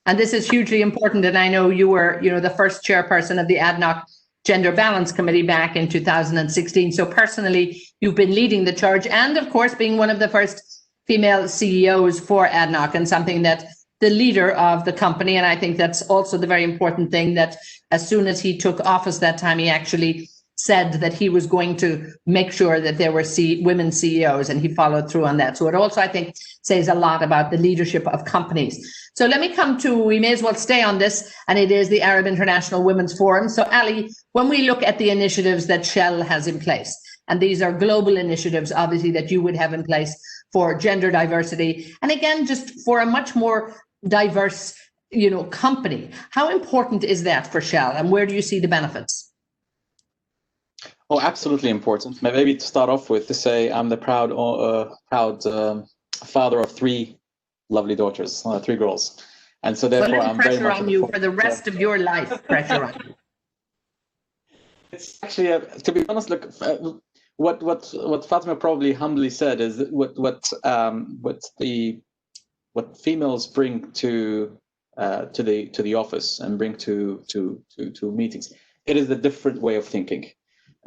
And this is hugely important. And I know you were, the first chairperson of the ADNOC Gender Balance Committee back in 2016. So personally, you've been leading the charge, and of course, being one of the first female CEOs for ADNOC, and something that the leader of the company, and I think that's also the very important thing, that as soon as he took office that time, he actually said that he was going to make sure that there were women CEOs, and he followed through on that. So it also, I think, says a lot about the leadership of companies. So let me come to, we may as well stay on this, and it is the Arab International Women's Forum. So Ali, when we look at the initiatives that Shell has in place, and these are global initiatives, obviously, that you would have in place for gender diversity, and again, just for a much more diverse, company, how important is that for Shell, and where do you see the benefits? Oh, absolutely important. Maybe to start off with, to say I'm the proud father of 3 lovely daughters, 3 girls, and so therefore I'm very much pressure on you for the rest of your life. Pressure on you. It's actually, to be honest, look, what Fatema probably humbly said is that what females bring to the office and bring to meetings, it is a different way of thinking.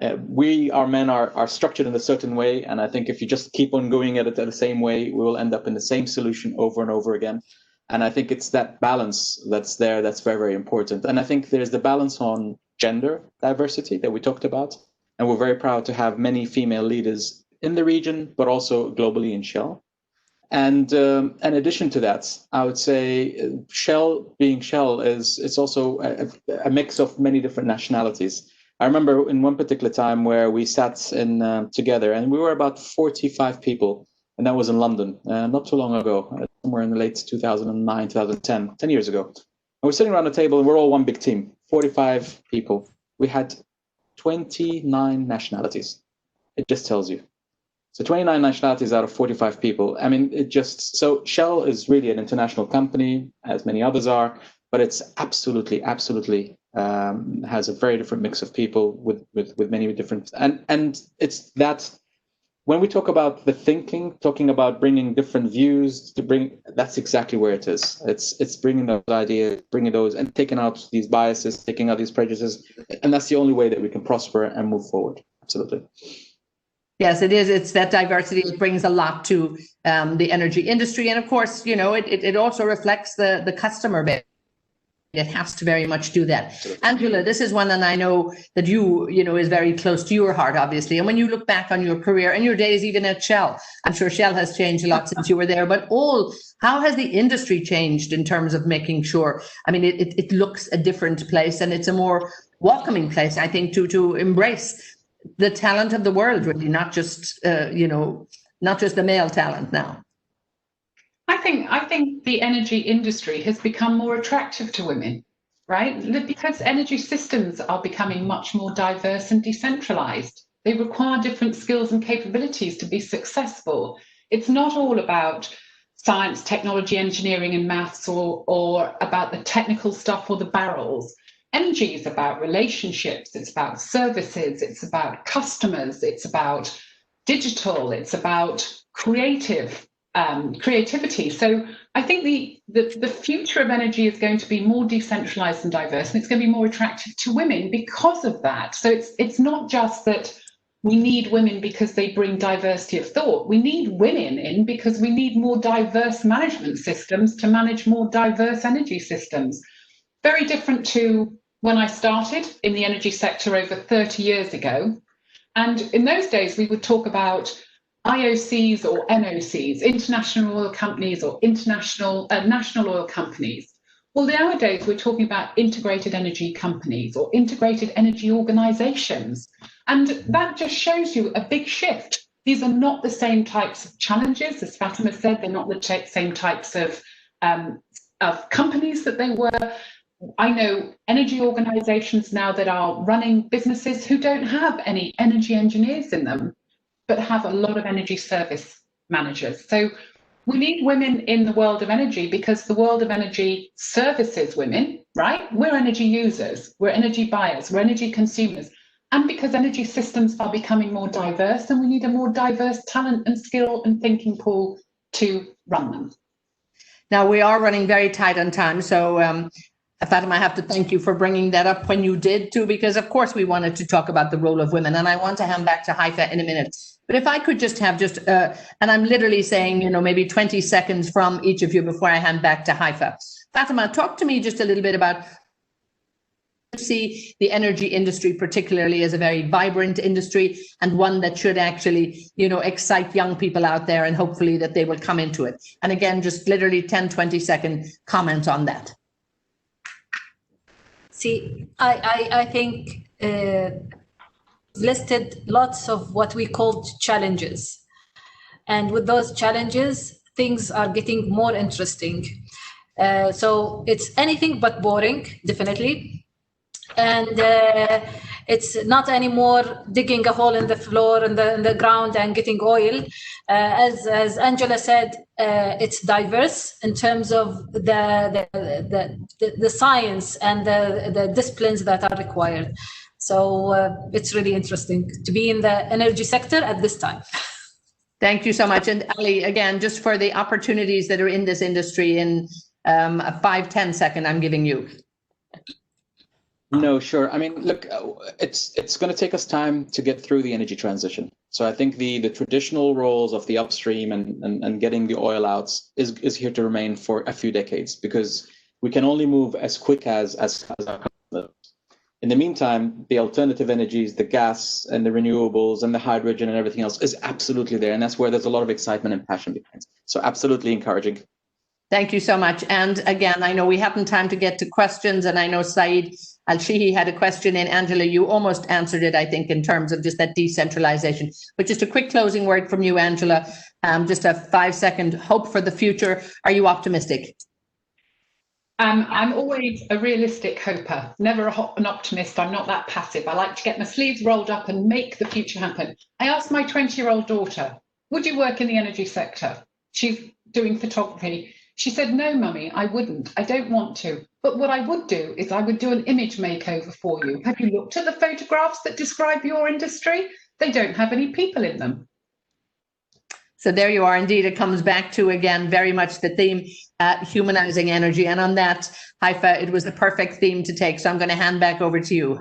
Our men are structured in a certain way, and I think if you just keep on going at it the same way, we will end up in the same solution over and over again. And I think it's that balance that's there that's very, very important. And I think there's the balance on gender diversity that we talked about, and we're very proud to have many female leaders in the region, but also globally in Shell. And in addition to that, I would say Shell, being Shell, it's also a mix of many different nationalities. I remember in one particular time where we sat in together, and we were about 45 people, and that was in London, not too long ago, somewhere in the late 2009, 2010, 10 years ago. And we're sitting around the table, and we're all one big team, 45 people. We had 29 nationalities. It just tells you. So 29 nationalities out of 45 people. I mean, so Shell is really an international company, as many others are, but it's absolutely has a very different mix of people with many different, and it's that when we talk about the thinking, talking about bringing different views that's exactly where it is. It's bringing those ideas, bringing those, and taking out these biases, taking out these prejudices, and that's the only way that we can prosper and move forward. Absolutely. Yes, it is. It's that diversity. It brings a lot to the energy industry. And of course, you know, it also reflects the customer base. It has to very much do that. Angela, this is one that I know that you know, is very close to your heart, obviously. And when you look back on your career and your days even at Shell, I'm sure Shell has changed a lot since you were there, but how has the industry changed in terms of making sure, I mean, it looks a different place and it's a more welcoming place, I think, to embrace the talent of the world, really, not just, you know, not just the male talent now. I think the energy industry has become more attractive to women, right? Because energy systems are becoming much more diverse and decentralized. They require different skills and capabilities to be successful. It's not all about science, technology, engineering, and maths, or about the technical stuff or the barrels. Energy is about relationships, it's about services, it's about customers, it's about digital, it's about creativity. So I think the future of energy is going to be more decentralized and diverse, and it's going to be more attractive to women because of that. So it's not just that we need women because they bring diversity of thought. We need women in because we need more diverse management systems to manage more diverse energy systems. Very different to when I started in the energy sector over 30 years ago. And in those days, we would talk about IOCs or NOCs, international oil companies, or national oil companies. Well, nowadays we're talking about integrated energy companies or integrated energy organizations. And that just shows you a big shift. These are not the same types of challenges, as Fatema said, they're not the same types of companies that they were. I know energy organizations now that are running businesses who don't have any energy engineers in them, but have a lot of energy service managers. So we need women in the world of energy because the world of energy services women, right? We're energy users, we're energy buyers, we're energy consumers. And because energy systems are becoming more diverse, and we need a more diverse talent and skill and thinking pool to run them. Now, we are running very tight on time. So Fatema, I have to thank you for bringing that up when you did too, because of course we wanted to talk about the role of women, and I want to hand back to Haifa in a minute. But if I could just have and I'm literally saying, you know, maybe 20 seconds from each of you before I hand back to Haifa. Fatema, talk to me just a little bit about see the energy industry particularly as a very vibrant industry and one that should actually, you know, excite young people out there, and hopefully that they will come into it. And again, just literally 10-20-second comment on that. See, I think listed lots of what we called challenges. And with those challenges, things are getting more interesting. So it's anything but boring, definitely. And it's not anymore digging a hole in the floor in the ground and getting oil. As Angela said, it's diverse in terms of the science and the disciplines that are required. So it's really interesting to be in the energy sector at this time. Thank you so much. And Ali, again, just for the opportunities that are in this industry in a 5-10 second, I'm giving you. No, sure. I mean, look, it's going to take us time to get through the energy transition. So I think the traditional roles of the upstream and getting the oil out is here to remain for a few decades, because we can only move as quick as our customers. In the meantime, the alternative energies, the gas and the renewables and the hydrogen and everything else is absolutely there. And that's where there's a lot of excitement and passion behind. So absolutely encouraging. Thank you so much. And again, I know we haven't time to get to questions, and I know Saeed Al-Shihi had a question in. Angela, you almost answered it, I think, in terms of just that decentralization. But just a quick closing word from you, Angela. Just a 5-second hope for the future. Are you optimistic? I'm always a realistic hoper, never an optimist. I'm not that passive. I like to get my sleeves rolled up and make the future happen. I asked my 20-year-old daughter, would you work in the energy sector? She's doing photography. She said, no, mummy, I wouldn't. I don't want to. But what I would do is I would do an image makeover for you. Have you looked at the photographs that describe your industry? They don't have any people in them. So there you are. Indeed, it comes back to, again, very much the theme, humanizing energy. And on that, Haifa, it was the perfect theme to take. So I'm going to hand back over to you.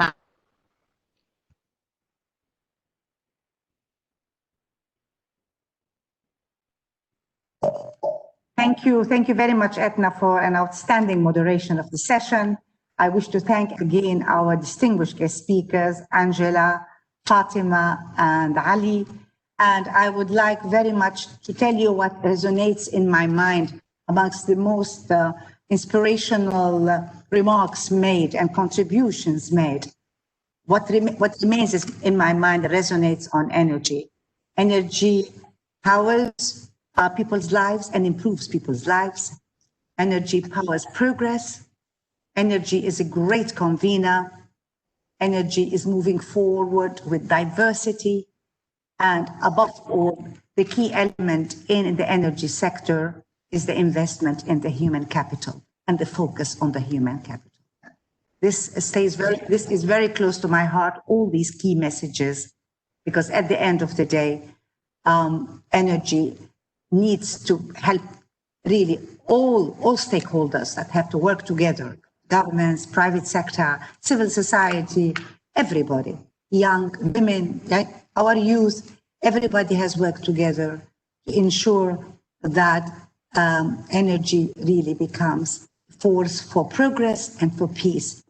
Thank you. Thank you very much, Eithne, for an outstanding moderation of the session. I wish to thank again our distinguished guest speakers, Angela, Fatema, and Ali. And I would like very much to tell you what resonates in my mind amongst the most inspirational remarks made and contributions made. What remains is, in my mind, resonates on energy. Energy powers people's lives and improves people's lives. Energy powers progress. Energy is a great convener. Energy is moving forward with diversity. And above all, the key element in the energy sector is the investment in the human capital and the focus on the human capital. This is very close to my heart, all these key messages, because at the end of the day, energy needs to help really all stakeholders that have to work together, governments, private sector, civil society, everybody, young women, our youth, everybody has worked together to ensure that energy really becomes a force for progress and for peace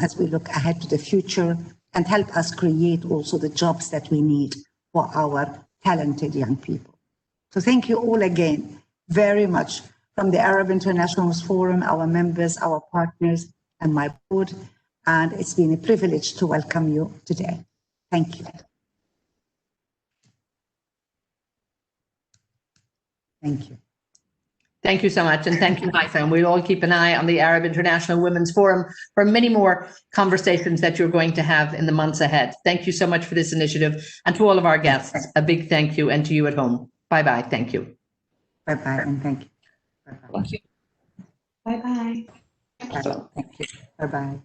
as we look ahead to the future and help us create also the jobs that we need for our talented young people. So thank you all again very much from the Arab International Forum, our members, our partners, and my board. And it's been a privilege to welcome you today. Thank you. Thank you. Thank you so much. And thank you, Haifa. And we'll all keep an eye on the Arab International Women's Forum for many more conversations that you're going to have in the months ahead. Thank you so much for this initiative. And to all of our guests, a big thank you. And to you at home. Bye-bye. Thank you. Bye-bye and thank you. Bye-bye. Thank you. Bye-bye. Thank you. Bye-bye.